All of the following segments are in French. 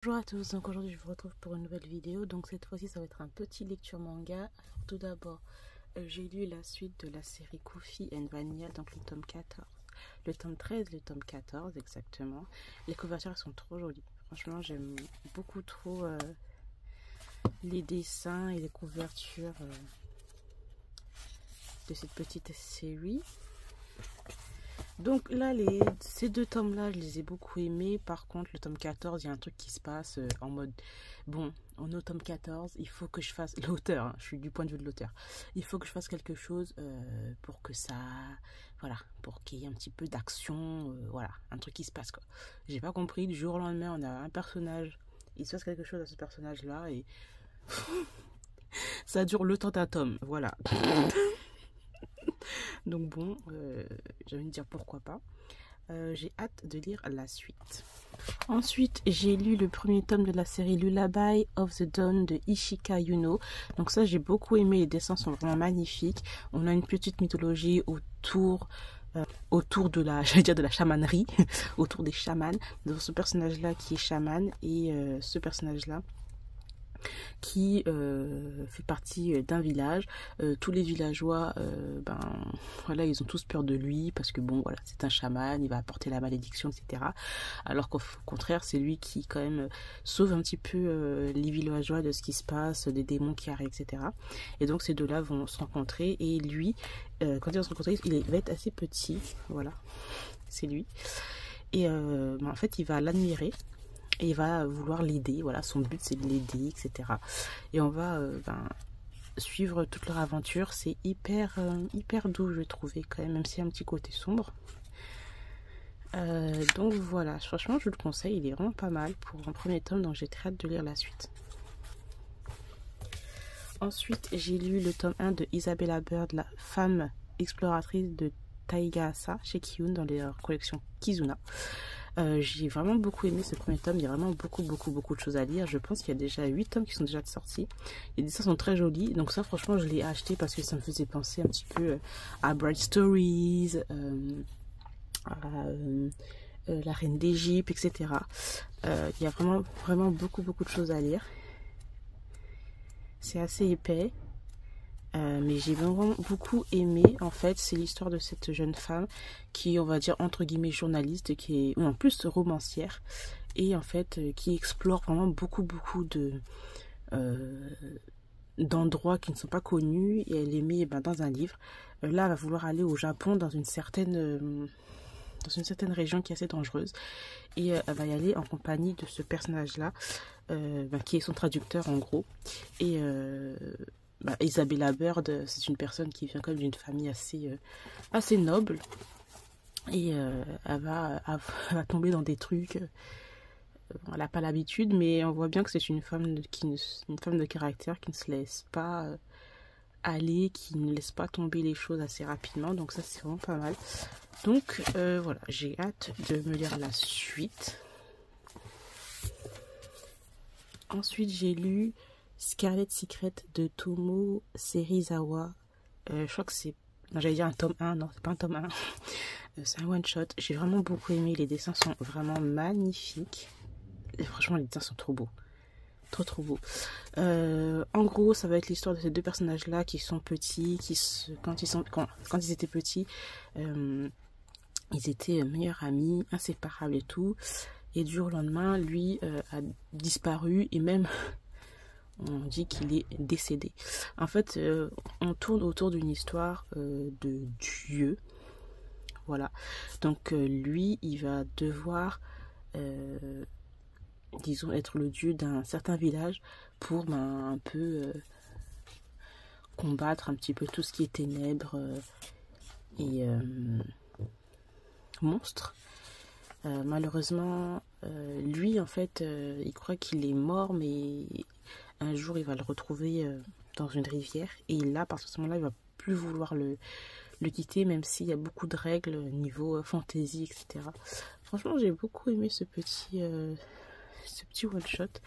Bonjour à tous, donc aujourd'hui je vous retrouve pour une nouvelle vidéo. Donc cette fois-ci ça va être un petit lecture manga. Alors, tout d'abord, j'ai lu la suite de la série Coffee and Vanilla, donc le tome 14. Le tome 13, le tome 14 exactement. Les couvertures sont trop jolies. Franchement j'aime beaucoup trop les dessins et les couvertures de cette petite série. Donc là, ces deux tomes-là, je les ai beaucoup aimés. Par contre, le tome 14, il y a un truc qui se passe en mode... Bon, on est au tome 14, il faut que je fasse... L'auteur, hein, je suis du point de vue de l'auteur. Il faut que je fasse quelque chose pour que ça... Voilà, pour qu'il y ait un petit peu d'action. Voilà, un truc qui se passe, quoi. J'ai pas compris, du jour au lendemain, on a un personnage. Il se passe quelque chose à ce personnage-là et... ça dure le temps d'un tome, voilà. Donc bon, j'ai envie de dire pourquoi pas. J'ai hâte de lire la suite. Ensuite, j'ai lu le premier tome de la série Lullaby of the Dawn de Ishika Yuno. Donc ça, j'ai beaucoup aimé. Les dessins sont vraiment magnifiques. On a une petite mythologie autour de la, j'allais dire de la chamanerie, autour des chamans. Donc ce personnage-là qui est chaman et ce personnage-là qui fait partie d'un village. Tous les villageois, voilà, ils ont tous peur de lui parce que bon, voilà, c'est un chaman, il va apporter la malédiction, etc. Alors qu'au contraire, c'est lui qui quand même sauve un petit peu les villageois de ce qui se passe, des démons qui arrivent, etc. Et donc ces deux-là vont se rencontrer et lui, quand ils vont se rencontrer, il va être assez petit, voilà, c'est lui. Et en fait, il va l'admirer. Et il va vouloir l'aider, voilà, son but c'est de l'aider, etc. Et on va suivre toute leur aventure. C'est hyper doux, je trouvais quand même s'il y a un petit côté sombre. Donc voilà, franchement je le conseille, il est vraiment pas mal pour un premier tome, donc j'ai très hâte de lire la suite. Ensuite j'ai lu le tome 1 de Isabella Bird, la femme exploratrice de Taigasa chez Kiyun dans les collections Kizuna. J'ai vraiment beaucoup aimé ce premier tome, il y a vraiment beaucoup de choses à lire. Je pense qu'il y a déjà 8 tomes qui sont déjà sortis. Les dessins sont très jolis, donc ça franchement je l'ai acheté parce que ça me faisait penser un petit peu à Bright Stories, à la Reine d'Égypte, etc. Il y a vraiment beaucoup de choses à lire. C'est assez épais. Mais j'ai vraiment beaucoup aimé. En fait, c'est l'histoire de cette jeune femme qui, on va dire entre guillemets journaliste, qui est en plus romancière et en fait qui explore vraiment beaucoup de d'endroits qui ne sont pas connus et elle les met dans un livre. Là, elle va vouloir aller au Japon dans une certaine région qui est assez dangereuse et elle va y aller en compagnie de ce personnage-là qui est son traducteur en gros et Isabella Bird, c'est une personne qui vient comme d'une famille assez noble et elle va tomber dans des trucs. Elle n'a pas l'habitude, mais on voit bien que c'est une femme de caractère qui ne se laisse pas aller, qui ne laisse pas tomber les choses assez rapidement. Donc ça c'est vraiment pas mal. Donc voilà, j'ai hâte de me lire la suite. Ensuite j'ai lu Scarlet Secret de Tomo Serizawa. Je crois que c'est... Non, j'allais dire un tome 1. Non, c'est pas un tome 1. C'est un one-shot. J'ai vraiment beaucoup aimé. Les dessins sont vraiment magnifiques. Et franchement, les dessins sont trop beaux. Trop beaux. En gros, ça va être l'histoire de ces deux personnages-là qui sont petits, quand ils étaient petits, ils étaient meilleurs amis, inséparables et tout. Et du jour au lendemain, lui a disparu et même... on dit qu'il est décédé. En fait, on tourne autour d'une histoire de Dieu. Voilà. Donc, lui, il va devoir, disons, être le dieu d'un certain village pour un peu combattre un petit peu tout ce qui est ténèbres et monstres. Malheureusement, lui, en fait, il croit qu'il est mort, mais un jour, il va le retrouver dans une rivière. Et là, à partir de ce moment-là, il va plus vouloir le quitter, même s'il y a beaucoup de règles niveau fantasy, etc. Franchement, j'ai beaucoup aimé ce petit one-shot.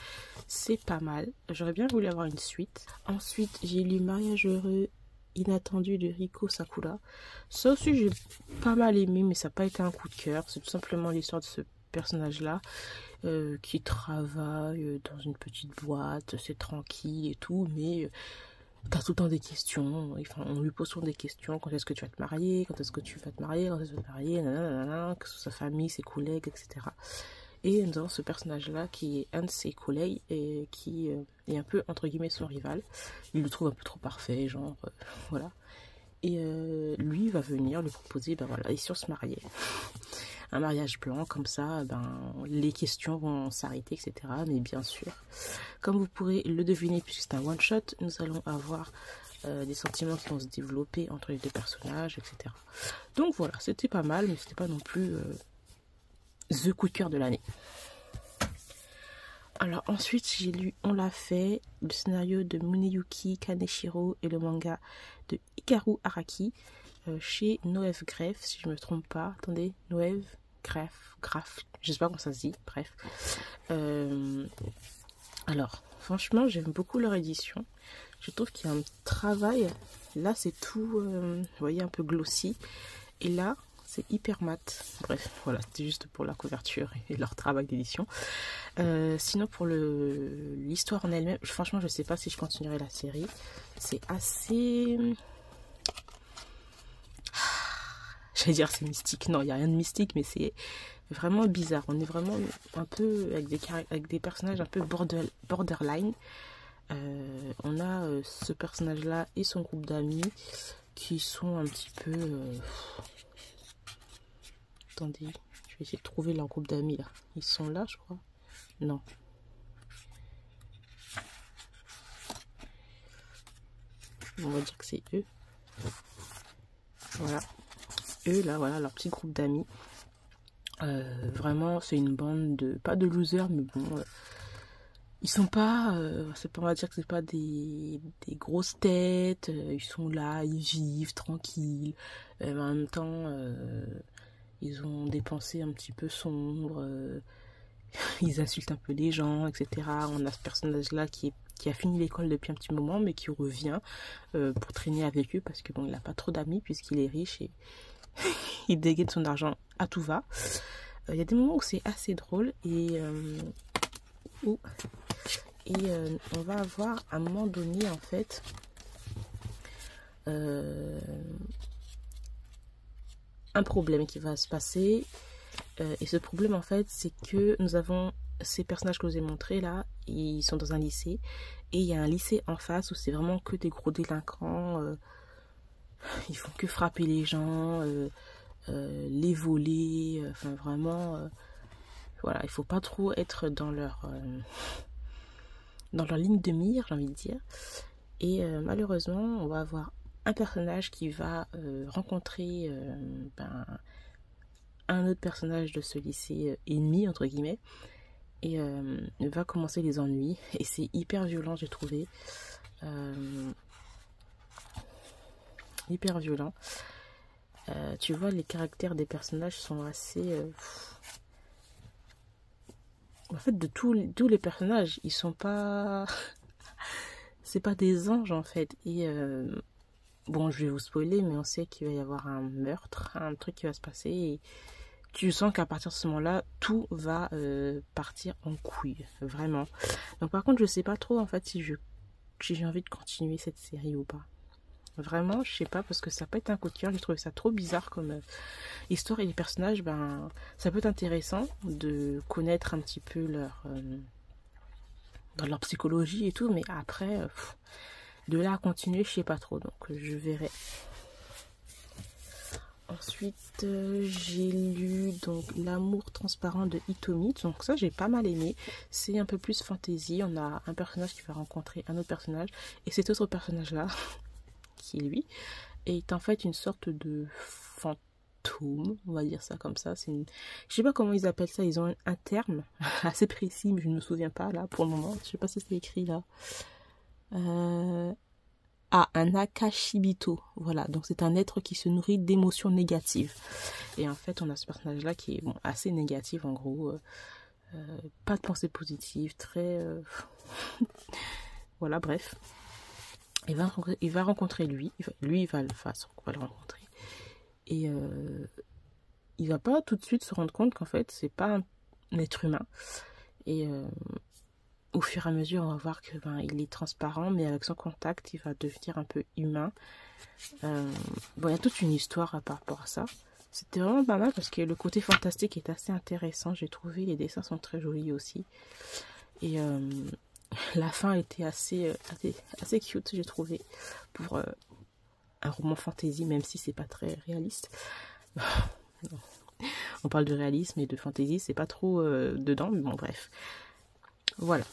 C'est pas mal. J'aurais bien voulu avoir une suite. Ensuite, j'ai lu Mariage heureux inattendu de Riko Sakura. Ça aussi, j'ai pas mal aimé, mais ça n'a pas été un coup de cœur. C'est tout simplement l'histoire de ce personnage-là qui travaille dans une petite boîte, c'est tranquille et tout, mais t'as tout le temps des questions. Enfin, on lui pose souvent des questions. Quand est-ce que tu vas te marier? Quand est-ce que tu vas te marier? Quand est-ce que tu vas te marier? Nanana, que ce soit sa famille, ses collègues, etc. Et nous avons ce personnage-là qui est un de ses collègues et qui est un peu, entre guillemets, son rival. Il le trouve un peu trop parfait, genre, voilà. Et lui va venir lui proposer, ben voilà, et si on se mariait? Un mariage blanc, comme ça, ben, les questions vont s'arrêter, etc. Mais bien sûr, comme vous pourrez le deviner, puisque c'est un one-shot, nous allons avoir des sentiments qui vont se développer entre les deux personnages, etc. Donc voilà, c'était pas mal, mais c'était pas non plus the coup de cœur de l'année. Alors ensuite, j'ai lu On l'a fait, le scénario de Muneyuki Kaneshiro et le manga de Hikaru Araki chez Noëv Gref, si je me trompe pas. Attendez, Noëv Graf, je sais pas comment ça se dit, bref. Alors, franchement, j'aime beaucoup leur édition. Je trouve qu'il y a un travail. Là, c'est tout, vous voyez, un peu glossy. Et là, c'est hyper mat. Bref, voilà, c'était juste pour la couverture et leur travail d'édition. Sinon, pour l'histoire en elle-même, franchement, je sais pas si je continuerai la série. C'est assez... J'allais dire c'est mystique. Non, il n'y a rien de mystique, mais c'est vraiment bizarre. On est vraiment un peu avec des personnages un peu borderline. On a ce personnage-là et son groupe d'amis qui sont un petit peu... Attendez, je vais essayer de trouver leur groupe d'amis là. Ils sont là, je crois. Non. On va dire que c'est eux. Voilà. Eux là, voilà, leur petit groupe d'amis. Vraiment, c'est une bande de... Pas de losers, mais bon... ils sont pas... c'est pas, on va dire que c'est pas des grosses têtes. Ils sont là, ils vivent tranquilles. Mais en même temps... ils ont des pensées un petit peu sombres, ils insultent un peu les gens, etc. On a ce personnage-là qui a fini l'école depuis un petit moment, mais qui revient pour traîner avec eux, parce que bon, il n'a pas trop d'amis, puisqu'il est riche et il dégaine son argent à tout va. Il y a des moments où c'est assez drôle, et on va avoir à un moment donné, en fait... un problème qui va se passer, et ce problème en fait c'est que nous avons ces personnages que je vous ai montrés là, ils sont dans un lycée et il y a un lycée en face où c'est vraiment que des gros délinquants, ils font que frapper les gens, les voler, enfin vraiment voilà, il faut pas trop être dans leur ligne de mire, j'ai envie de dire. Et malheureusement on va avoir un personnage qui va rencontrer un autre personnage de ce lycée ennemi, entre guillemets, et va commencer les ennuis. Et c'est hyper violent, j'ai trouvé. Hyper violent. Tu vois, les caractères des personnages sont assez... En fait, de tous les personnages, ils sont pas... c'est pas des anges, en fait. Et... bon, je vais vous spoiler, mais on sait qu'il va y avoir un meurtre, un truc qui va se passer, et tu sens qu'à partir de ce moment-là, tout va partir en couille, vraiment. Donc par contre, je sais pas trop en fait si j'ai envie de continuer cette série ou pas. Vraiment, je sais pas, parce que ça peut être un coup de cœur, j'ai trouvé ça trop bizarre comme histoire, et les personnages, ben, ça peut être intéressant de connaître un petit peu dans leur psychologie et tout, mais après... de là à continuer, je sais pas trop, donc je verrai. Ensuite, j'ai lu donc L'amour transparent de Hitomi. Donc ça, j'ai pas mal aimé. C'est un peu plus fantasy. On a un personnage qui va rencontrer un autre personnage. Et cet autre personnage-là, qui est lui, est en fait une sorte de fantôme. On va dire ça comme ça. Je sais pas comment ils appellent ça. Ils ont un terme assez précis, mais je ne me souviens pas là pour le moment. Je sais pas si c'est écrit là. Un Akashibito, voilà, donc c'est un être qui se nourrit d'émotions négatives. Et en fait, on a ce personnage-là qui est bon, assez négatif en gros, pas de pensée positive, très... voilà, bref. Il va rencontrer lui, il va le rencontrer. Et il va pas tout de suite se rendre compte qu'en fait, c'est pas un être humain. Et au fur et à mesure, on va voir que il est transparent, mais avec son contact, il va devenir un peu humain. Bon, il y a toute une histoire par rapport à ça. C'était vraiment pas mal parce que le côté fantastique est assez intéressant, j'ai trouvé. Les dessins sont très jolis aussi. Et la fin était assez cute, j'ai trouvé, pour un roman fantasy, même si c'est pas très réaliste. On parle de réalisme et de fantasy, c'est pas trop dedans, mais bon, bref. Voilà.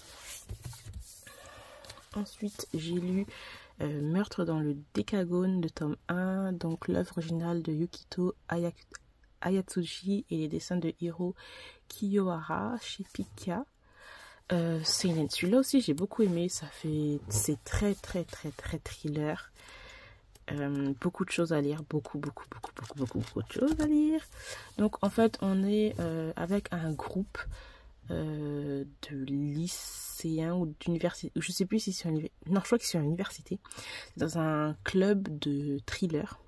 Ensuite, j'ai lu Meurtre dans le Décagone de tome 1, donc l'œuvre originale de Yukito Ayatsuji et les dessins de Hiro Kiyohara chez Pika. Celui-là aussi j'ai beaucoup aimé, c'est très thriller. Beaucoup de choses à lire, beaucoup de choses à lire. Donc en fait on est avec un groupe de lycéens ou d'université, je sais plus si c'est non, je crois que c'est à l'université, dans un club de thriller.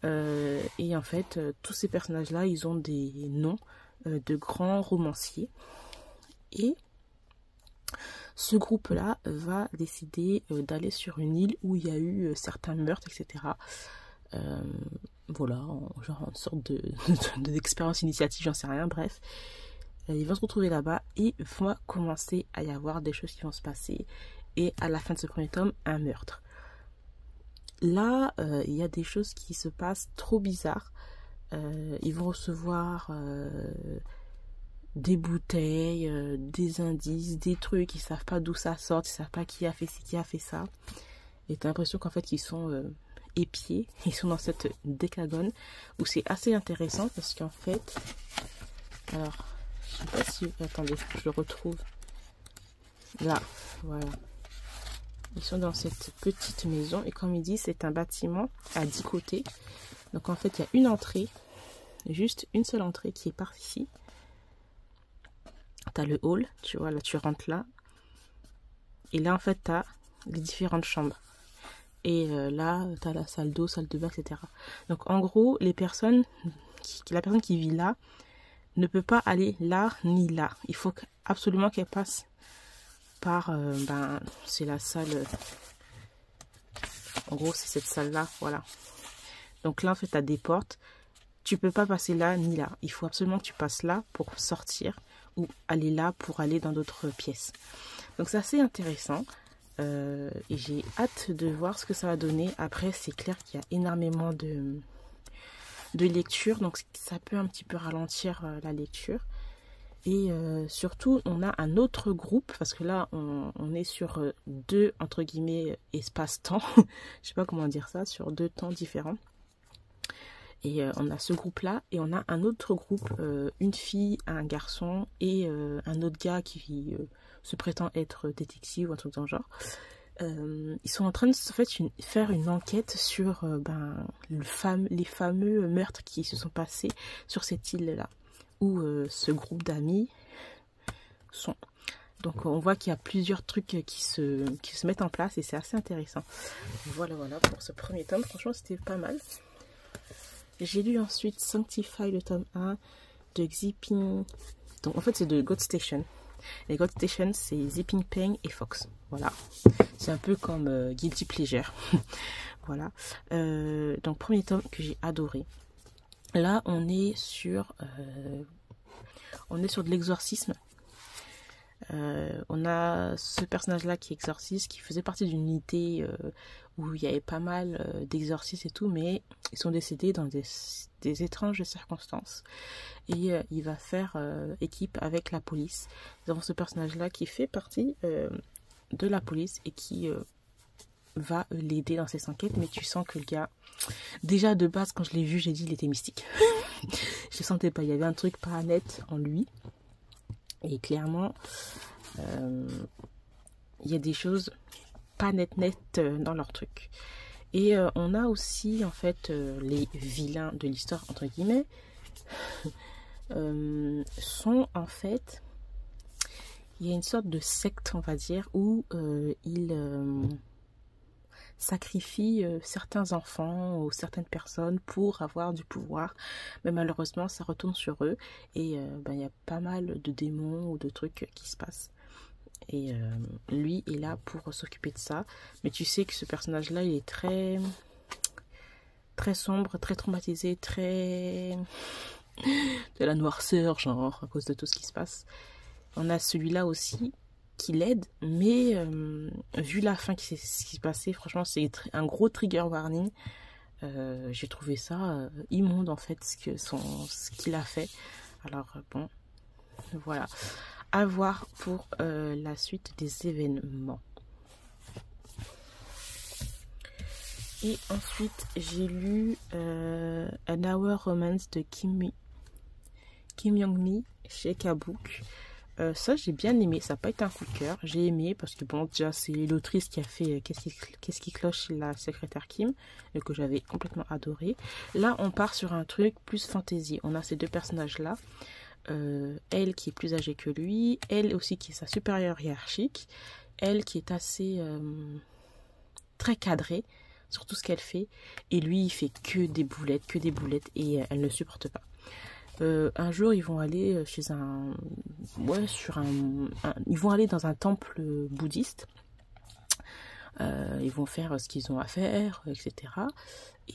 Et en fait tous ces personnages là ils ont des noms de grands romanciers, et ce groupe-là va décider d'aller sur une île où il y a eu certains meurtres, etc. Voilà, genre une sorte d'expérience initiative, j'en sais rien, bref. Ils vont se retrouver là-bas et il va commencer à y avoir des choses qui vont se passer. Et à la fin de ce premier tome, un meurtre. Là, il y a des choses qui se passent trop bizarres. Ils vont recevoir des bouteilles, des indices, des trucs, ils savent pas d'où ça sort, ils savent pas qui a fait ci, qui a fait ça. Et t'as l'impression qu'en fait ils sont épiés, ils sont dans cette décagone où c'est assez intéressant parce qu'en fait, alors, je sais pas si, attendez, je le retrouve. Là, voilà. Ils sont dans cette petite maison et comme il dit, c'est un bâtiment à 10 côtés. Donc en fait, il y a une entrée, juste une seule entrée qui est par ici. T'as le hall, tu vois, là tu rentres là. Et là en fait t'as les différentes chambres. Et là t'as la salle d'eau, salle de bain, etc. Donc en gros, la personne qui vit là ne peut pas aller là ni là. Il faut absolument qu'elle passe par, c'est la salle, en gros c'est cette salle là, voilà. Donc là en fait t'as des portes. Tu peux pas passer là ni là. Il faut absolument que tu passes là pour sortir ou aller là pour aller dans d'autres pièces. Donc c'est assez intéressant et j'ai hâte de voir ce que ça va donner. Après c'est clair qu'il y a énormément de lecture, donc ça peut un petit peu ralentir la lecture. Et surtout on a un autre groupe, parce que là on est sur deux entre guillemets espace-temps, je sais pas comment dire ça, sur deux temps différents. Et on a ce groupe-là et on a un autre groupe, une fille, un garçon et un autre gars qui se prétend être détective ou un truc dans le genre. Ils sont en train de faire une enquête sur les fameux meurtres qui se sont passés sur cette île-là, où ce groupe d'amis sont. Donc on voit qu'il y a plusieurs trucs qui se mettent en place et c'est assez intéressant. Voilà pour ce premier tome, franchement c'était pas mal. J'ai lu ensuite Sanctify, le tome 1 de Zipping. Donc en fait c'est de God Station. Et God Station c'est Zipping Peng et Fox. Voilà. C'est un peu comme Guilty Pleasure. Voilà. Donc premier tome que j'ai adoré. Là on est sur de l'exorcisme. On a ce personnage là qui est exorciste, qui faisait partie d'une unité où il y avait pas mal d'exorcistes et tout, mais ils sont décédés dans des étranges circonstances et il va faire équipe avec la police. Nous avons ce personnage là qui fait partie de la police et qui va l'aider dans ses enquêtes, mais tu sens que le gars, déjà de base quand je l'ai vu, j'ai dit il était mystique. Je le sentais pas, il y avait un truc pas net en lui. Et clairement, il y a des choses pas net dans leur truc. Et on a aussi en fait les vilains de l'histoire entre guillemets sont en fait, il y a une sorte de secte on va dire où sacrifie certains enfants ou certaines personnes pour avoir du pouvoir, mais malheureusement ça retourne sur eux et ben, y a pas mal de démons ou de trucs qui se passent. Et lui est là pour s'occuper de ça, mais tu sais que ce personnage là il est très sombre, très traumatisé, très de la noirceur genre à cause de tout ce qui se passe. On a celui-là aussi qui l'aide, mais vu la fin qui s'est passée, franchement c'est un gros trigger warning. J'ai trouvé ça immonde en fait ce qu'il a fait. Alors bon, voilà, à voir pour la suite des événements. Et ensuite j'ai lu An Hour Romance de Kim Young-mi chez Kabook. Ça j'ai bien aimé, ça n'a pas été un coup de cœur, j'ai aimé parce que bon déjà c'est l'autrice qui a fait Qu'est-ce qui cloche chez la secrétaire Kim, que j'avais complètement adoré. Là on part sur un truc plus fantasy, on a ces deux personnages là, elle qui est plus âgée que lui, elle aussi qui est sa supérieure hiérarchique, elle qui est assez très cadrée sur tout ce qu'elle fait, et lui il fait que des boulettes et elle ne supporte pas. Un jour ils vont aller chez ils vont aller dans un temple bouddhiste, ils vont faire ce qu'ils ont à faire, etc.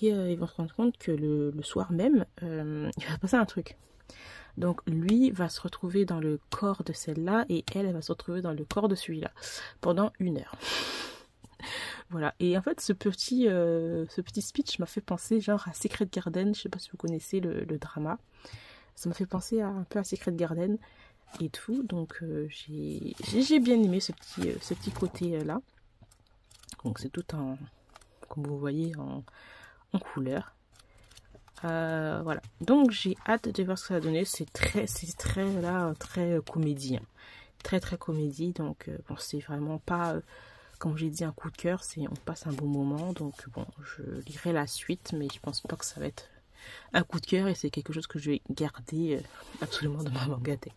Et ils vont se rendre compte que le soir même il va passer un truc. Donc lui va se retrouver dans le corps de celle-là et elle va se retrouver dans le corps de celui-là pendant 1 heure. Voilà, et en fait ce petit speech m'a fait penser genre à Secret Garden, je sais pas si vous connaissez le drama. Ça m'a fait penser un peu à Secret Garden et tout, donc j'ai bien aimé ce petit côté là. Donc c'est tout en, comme vous voyez, en couleur. Voilà, donc j'ai hâte de voir ce que ça va donner. C'est très comédie, hein. Très comédie, donc bon, c'est vraiment pas comme j'ai dit un coup de cœur, on passe un bon moment, donc bon, je lirai la suite, mais je pense pas que ça va être un coup de cœur et c'est quelque chose que je vais garder absolument dans ma manga deck.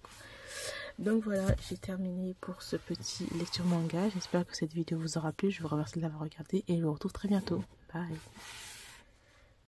Donc voilà, j'ai terminé pour ce petit lecture manga. J'espère que cette vidéo vous aura plu. Je vous remercie de l'avoir regardé et je vous retrouve très bientôt. Bye.